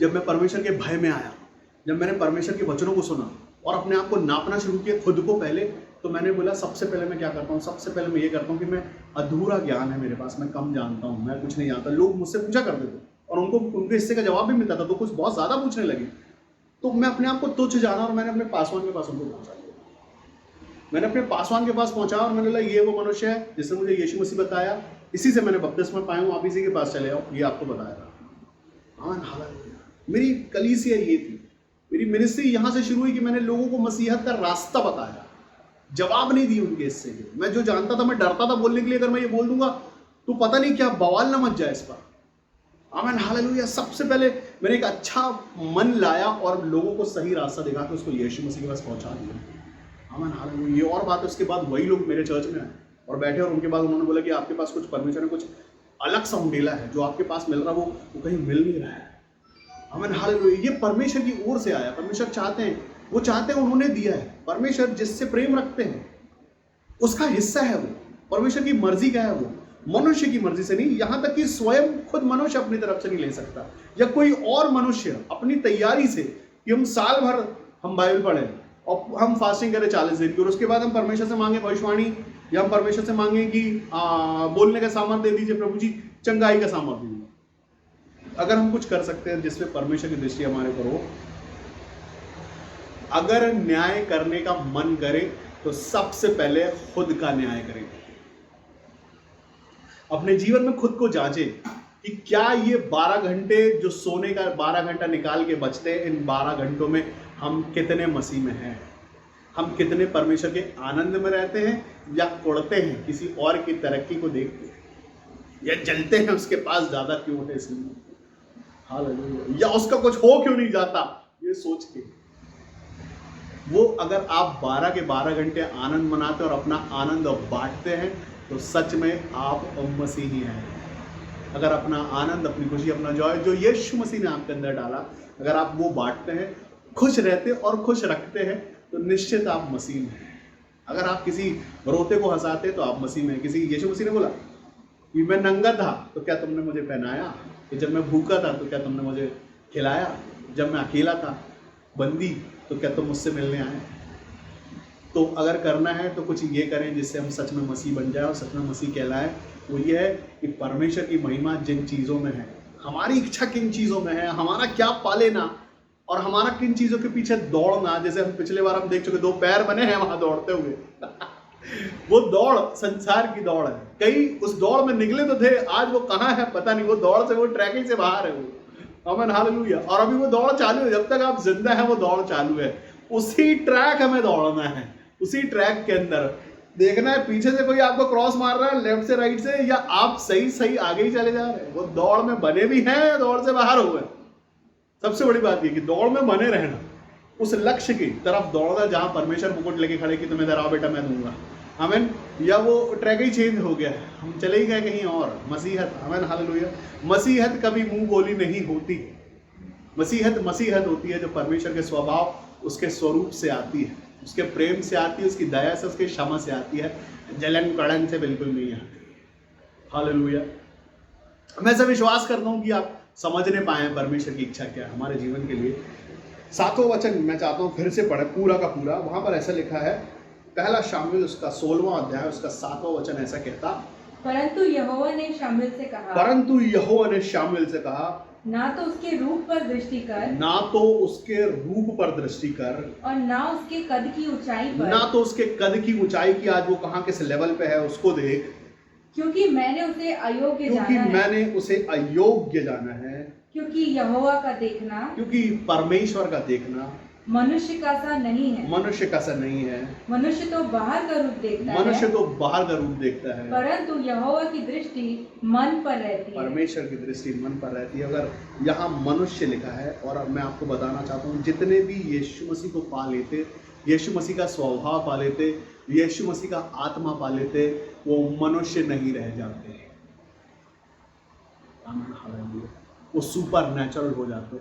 जब मैं परमेश्वर के भय में आया, जब मैंने परमेश्वर के वचनों को सुना और अपने आप को नापना शुरू किया खुद को पहले, तो मैंने बोला सबसे पहले मैं क्या करता हूँ? सबसे पहले मैं ये करता हूँ कि मैं अधूरा ज्ञान है मेरे पास, मैं कम जानता हूँ, मैं कुछ नहीं जानता। लोग मुझसे पूछा करते थे और उनके हिस्से का जवाब भी मिलता था, तो कुछ बहुत ज़्यादा पूछने लगे, तो मैं अपने आप को तुच्छ जाना और मैंने अपने पासवान के पास उनको पहुँचा दिया। मैंने अपने पासवान के पास पहुँचा और मैंने बोला, ये वो मनुष्य है जिसने मुझे यीशु मसीह बताया, इसी से मैंने बपतिस्मा पाया हूँ, आप इसी के पास चले आओ, ये आपको बताएगा। हाँ, हालेलुया। मेरी कलीसिया ये थी, मेरी मिनिस्ट्री यहाँ से शुरू हुई कि मैंने लोगों को मसीहत का रास्ता बताया, जवाब नहीं दिए उनके हिस्से के। मैं जो जानता था, मैं डरता था बोलने के लिए, अगर मैं ये बोल दूंगा तो पता नहीं क्या बवाल ना मच जाए इस पर। आमीन, हालेलुया। सबसे पहले मैंने एक अच्छा मन लाया और लोगों को सही रास्ता दिखा के उसको यीशु मसीह के पास पहुंचा दिया। आमीन, हालेलुया। ये और बात, उसके बाद वही लोग मेरे चर्च में आए और बैठे, और उनके बाद उन्होंने बोला कि आपके पास कुछ परमेश्वर ने कुछ अलग सा उंडेला है, जो आपके पास मिल रहा वो कहीं मिल नहीं रहा है। आमीन, हालेलुया। ये परमेश्वर की ओर से आया। परमेश्वर चाहते हैं, वो चाहते हैं, उन्होंने दिया है। परमेश्वर जिससे प्रेम रखते हैं उसका हिस्सा है वो। परमेश्वर की मर्जी का है वो, मनुष्य की मर्जी से नहीं। यहां तक कि स्वयं खुद मनुष्य अपनी तरफ से नहीं ले सकता, या कोई और मनुष्य अपनी तैयारी से कि हम साल भर हम बाइबल पढ़े और हम फास्टिंग करें 40 दिन की, और उसके बाद हम परमेश्वर से मांगे भविष्यवाणी, या हम परमेश्वर से मांगे कि बोलने का सामर्थ्य दे दीजिए प्रभु जी, चंगाई का सामर्थ्य दीजिए। अगर हम कुछ कर सकते हैं जिसमें परमेश्वर की दृष्टि हमारे ऊपर हो, अगर न्याय करने का मन करे तो सबसे पहले खुद का न्याय करें। अपने जीवन में खुद को जांचे कि क्या ये 12 घंटे जो सोने का 12 घंटा निकाल के बचते हैं, इन 12 घंटों में हम कितने मसीह में हैं? हम कितने परमेश्वर के आनंद में रहते हैं, या कुड़ते हैं किसी और की तरक्की को देख के, या जलते हैं उसके पास ज्यादा क्यों है इसलिए, हालेलुया, या उसका कुछ हो क्यों नहीं जाता ये सोच के। वो अगर आप 12 के 12 घंटे आनंद मनाते और अपना आनंद बांटते हैं तो सच में आप मसीही हैं। अगर अपना आनंद, अपनी खुशी, अपना जॉय जो यीशु मसीह ने आपके अंदर डाला, अगर आप वो बांटते हैं, खुश रहते और खुश रखते हैं, तो निश्चित आप मसीह में हैं। अगर आप किसी रोते को हंसाते तो आप मसीह में हैं। किसी, यीशु मसीह ने बोला कि मैं नंगा था तो क्या तुमने मुझे पहनाया, कि जब मैं भूखा था तो क्या तुमने मुझे खिलाया, जब मैं अकेला था बंदी तो क्या तुम मुझसे मिलने आए। तो अगर करना है तो कुछ ये करें जिससे हम सच में मसीह बन जाए और सच में मसीह कहलाए। वो ये है कि परमेश्वर की महिमा जिन चीज़ों में है, हमारी इच्छा किन चीज़ों में है, हमारा क्या पा लेना और हमारा किन चीजों के पीछे दौड़ना, जैसे हम पिछले बार हम देख चुके 2 पैर बने हैं वहां दौड़ते हुए वो दौड़ संसार की दौड़ है। कई उस दौड़ में निकले तो थे, आज वो कहाँ है पता नहीं, वो दौड़ से, वो ट्रैकिंग से बाहर है वो। आमीन हालेलुया। और अभी वो दौड़ चालू है, जब तक आप जिंदा है वो दौड़ चालू है। उसी ट्रैक हमें दौड़ना है, उसी ट्रैक के अंदर देखना है पीछे से कोई आपको क्रॉस मार रहा है लेफ्ट से राइट से, या आप सही सही आगे ही चले जा रहे हैं। वो दौड़ में बने भी हैं, दौड़ से बाहर हुए। सबसे बड़ी बात ये कि दौड़ में बने रहना, उस लक्ष्य की तरफ दौड़ना जहां परमेश्वर मुकुट लेके खड़े कि तुम्हें इधर आओ बेटा मैं दूंगा। आमीन। या वो ट्रैक ही चेंज हो गया है, हम चले ही गए कहीं और। मसीहत, आमीन हालेलुया। मसीहत कभी मुंह बोली नहीं होती। मसीहत होती है जो परमेश्वर के स्वभाव, उसके स्वरूप से आती है, उसके प्रेम से आती है, उसकी दया से, उसके क्षमा से आती है, जलन कड़न से बिल्कुल नहीं आती। हालेलुया। मैं ऐसा विश्वास करता हूं कि आप समझने पाए परमेश्वर की इच्छा क्या है हमारे जीवन के लिए। 7वां वचन मैं चाहता हूं फिर से पढ़े पूरा का पूरा। वहां पर ऐसा लिखा है, पहला शामुएल उसका 16वां अध्याय उसका 7वां वचन ऐसा कहता, परंतु यहोवा ने शामुएल से कहा, ना तो उसके रूप पर दृष्टि कर, और ना उसके कद की ऊंचाई की, आज वो कहाँ किस लेवल पे है उसको देख, क्योंकि मैंने उसे अयोग्य जाना है। क्योंकि यहोवा का देखना, क्योंकि परमेश्वर का देखना मनुष्य का सा नहीं है। मनुष्य तो बाहर का रूप देखता है, परंतु यहोवा की दृष्टि मन पर रहती है। परमेश्वर की दृष्टि मन पर रहती है। अगर यहाँ मनुष्य लिखा है, और मैं आपको बताना चाहता हूँ जितने भी यीशु मसीह को पा लेते, यीशु मसीह का स्वभाव पा लेते, यीशु मसीह का आत्मा पा लेते, वो मनुष्य नहीं रह जाते, वो सुपर नेचुरल हो जाते,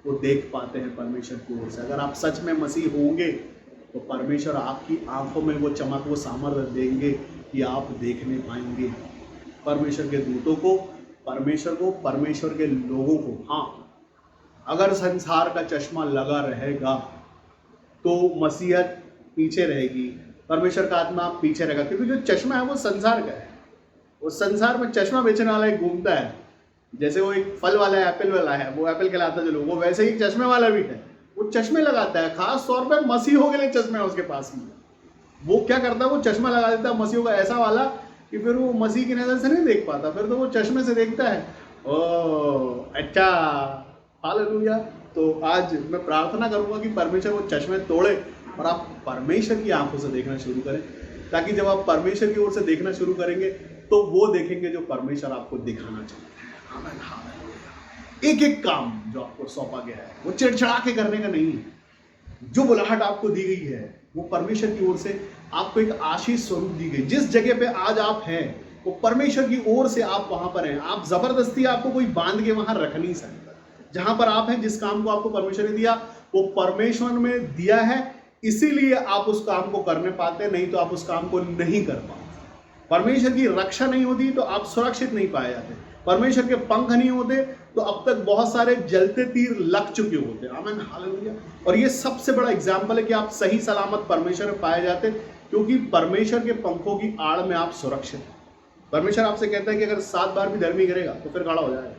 वो देख पाते हैं परमेश्वर की ओर से। अगर आप सच में मसीह होंगे तो परमेश्वर आपकी आंखों में वो चमक, वो सामर्थ्य देंगे कि आप देखने पाएंगे परमेश्वर के दूतों को, परमेश्वर के लोगों को। हाँ, अगर संसार का चश्मा लगा रहेगा तो मसीहत पीछे रहेगी, परमेश्वर का आत्मा पीछे रहेगा, क्योंकि जो चश्मा है वो संसार का है। वो संसार में चश्मा बेचने वाला एक घूमता है, जैसे वो एक फल वाला है, एप्पल वाला है, वो एप्पल खिलाता है जो लोग, वो वैसे ही चश्मे वाला भी है, वो चश्मे लगाता है। खास तौर पे मसीहों के लिए चश्मे है उसके पास में। वो क्या करता है, वो चश्मा लगा देता है मसीहों का ऐसा वाला कि फिर वो मसीह की नजर से नहीं देख पाता, फिर तो वो चश्मे से देखता है। ओ अच्छा, हालेलुया। तो आज मैं प्रार्थना करूंगा कि परमेश्वर वो चश्मे तोड़े और आप परमेश्वर की आंखों से देखना शुरू करें, ताकि जब आप परमेश्वर की ओर से देखना शुरू करेंगे तो वो देखेंगे जो परमेश्वर आपको दिखाना चाहते हैं। आमीन हालेलुया। एक एक काम जो आपको सौंपा गया है वो चिड़चिड़ा के करने का नहीं है। जो बुलाहट आपको दी गई है वो परमेश्वर की ओर से आपको एक आशीष स्वरूप दी गई। जिस जगह पे आज आप हैं वो परमेश्वर की ओर से आप वहां पर हैं। आप जबरदस्ती, आपको कोई बांध के वहां रख नहीं सकता। जहां पर आप हैं, जिस काम को आपको परमेश्वर ने दिया वो परमेश्वर में दिया है, इसीलिए आप उस काम को करने पाते, नहीं तो आप उस काम को नहीं कर पाते। परमेश्वर की रक्षा नहीं होती तो आप सुरक्षित नहीं पाए जाते। परमेश्वर के पंख नहीं होते तो अब तक बहुत सारे जलते तीर लग चुके होते। आमीन हालेलुया। और ये सबसे बड़ा एग्जाम्पल है कि आप सही सलामत परमेश्वर में पाए जाते, क्योंकि परमेश्वर के पंखों की आड़ में आप सुरक्षित। परमेश्वर आपसे कहता है कि अगर 7 बार भी धर्मी गिरेगा तो फिर खड़ा हो जाएगा।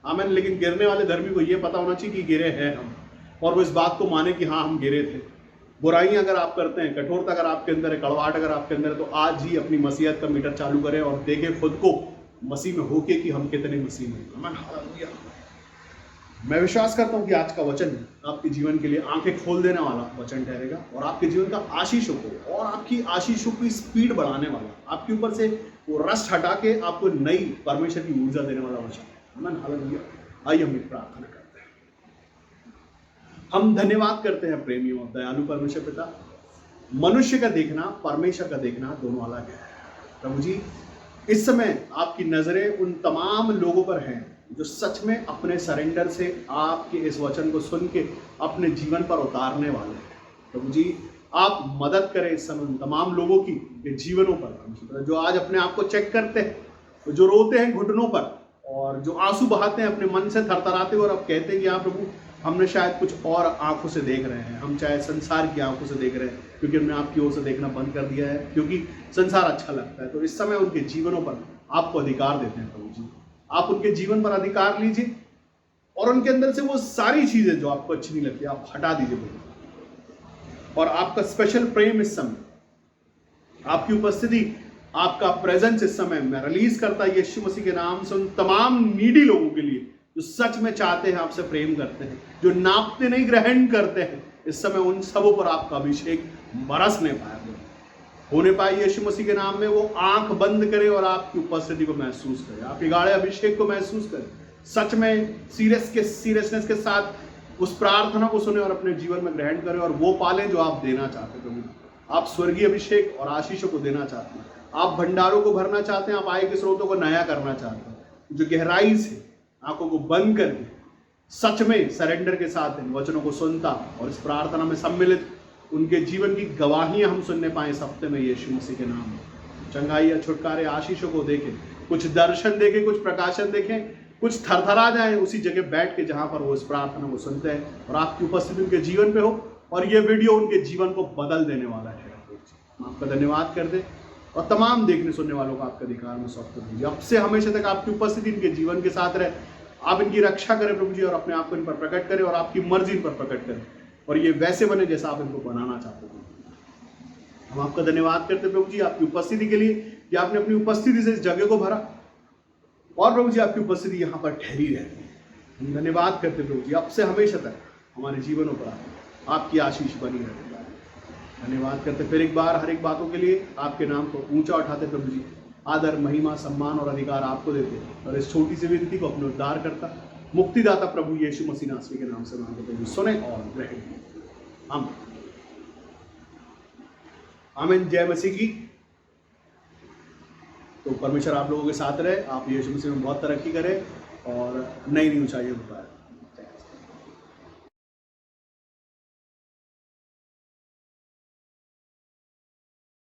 आमीन। लेकिन गिरने वाले धर्मी को यह पता होना चाहिए कि गिरे हैं हम, और वो इस बात को माने कि हाँ हम गिरे थे। बुराइयां अगर आप करते हैं, कठोरता अगर आपके अंदर है, कड़वाहट अगर आपके अंदर है, तो आज ही अपनी मसीहत का मीटर चालू करें और देखें खुद को मसीह में होके कि हम कितने मसीह में। आमीन हालेलुया। मैं विश्वास करता हूं कि आज का वचन आपके जीवन के लिए आंखें खोल देने वाला वचन ठहरेगा, और आपके जीवन का आशीषों को और आपकी आशीषों की स्पीड बढ़ाने वाला, आपके ऊपर से वो रस्ट हटा के आपको नई परमेश्वर की ऊर्जा देने वाला वचन। आमीन हालेलुया। आइए हम एक प्रार्थना करते हैं। हम धन्यवाद करते हैं प्रेमियों, दयालु परमेश्वर पिता। मनुष्य का देखना, परमेश्वर का देखना दोनों अलग है। प्रभु जी, इस समय आपकी नजरें उन तमाम लोगों पर हैं जो सच में अपने सरेंडर से आपके इस वचन को सुन के अपने जीवन पर उतारने वाले हैं। प्रभु जी, आप मदद करें इस समय उन तमाम लोगों की जीवनों पर, जो आज अपने आप को चेक करते हैं, जो रोते हैं घुटनों पर, और जो आंसू बहाते हैं अपने मन से थरथराते हुए, और अब कहते हैं कि हाँ प्रभु, हमने शायद कुछ और आंखों से देख रहे हैं, हम चाहे संसार की आंखों से देख रहे हैं, क्योंकि हमने आपकी ओर से देखना बंद कर दिया है, क्योंकि संसार अच्छा लगता है। तो इस समय उनके जीवनों पर आपको अधिकार देते हैं प्रभु जी। आप उनके जीवन पर अधिकार लीजिए, और उनके अंदर से वो सारी चीजें जो आपको अच्छी नहीं लगती आप हटा दीजिए प्रभु। और आपका स्पेशल प्रेम इस समय, आपकी उपस्थिति, आपका प्रेजेंस इस समय मैं रिलीज करता यीशु मसीह के नाम से उन तमाम नीडी लोगों के लिए जो सच में चाहते हैं, आपसे प्रेम करते हैं, जो नापते नहीं ग्रहण करते हैं। इस समय उन सबों पर आपका अभिषेक बरसने पाए, होने पाए यीशु मसीह के नाम में। वो आंख बंद करे और आपकी उपस्थिति को महसूस करे, आपके गाढ़े अभिषेक को महसूस करे, सच में सीरियसनेस के साथ उस प्रार्थना को सुने और अपने जीवन में ग्रहण करें और वो पालें जो आप देना चाहते हैं प्रभु। आप स्वर्गीय अभिषेक और आशीषों को देना चाहते हैं, आप भंडारों को भरना चाहते हैं, आप आय के स्रोतों को नया करना चाहते हैं। जो गहराई से आंखों को बंद करके सच में सरेंडर के साथ इन वचनों को सुनता और इस प्रार्थना में सम्मिलित उनके जीवन की गवाहियां हम सुनने पाए इस हफ्ते में यीशु मसीह के नाम में। चंगाई या छुटकारे आशीषों को देखें, कुछ दर्शन देखें, कुछ प्रकाशन देखें, कुछ थरथरा जाए उसी जगह बैठ के जहां पर वो इस प्रार्थना को सुनते हैं और आपकी उपस्थिति उनके जीवन पे हो और ये वीडियो उनके जीवन को बदल देने वाला है। हम आपका धन्यवाद कर दे और तमाम देखने सुनने वालों को आपके अधिकार में सौंपते दीजिए। अब से हमेशा तक आपकी उपस्थिति इनके जीवन के साथ रहे। आप इनकी रक्षा करें प्रभु जी और अपने आप को इन पर प्रकट करें और आपकी मर्जी इन पर प्रकट करें और ये वैसे बने जैसा आप इनको बनाना चाहते हैं। हम आपका धन्यवाद करते हैं प्रभु जी आपकी उपस्थिति के लिए कि आपने अपनी उपस्थिति से इस जगह को भरा और प्रभु जी आपकी उपस्थिति यहाँ पर ठहरी रहती है। हम धन्यवाद करते प्रभु जी अब से हमेशा तक हमारे जीवनों पर आपकी आशीष बनी रहती है। धन्यवाद करते फिर एक बार हर एक बातों के लिए आपके नाम को ऊंचा उठाते प्रभु जी। आदर, महिमा, सम्मान और अधिकार आपको देते और इस छोटी सी विनती को अपने उद्धार करता मुक्तिदाता प्रभु यीशु मसीह नासरी के नाम से मांगते प्रभु सुने और ग्रहण। हम आमीन। जय मसीह की। तो परमेश्वर आप लोगों के साथ रहे, आप यीशु मसीह में बहुत तरक्की करें और नई ऊंचाइयों पर।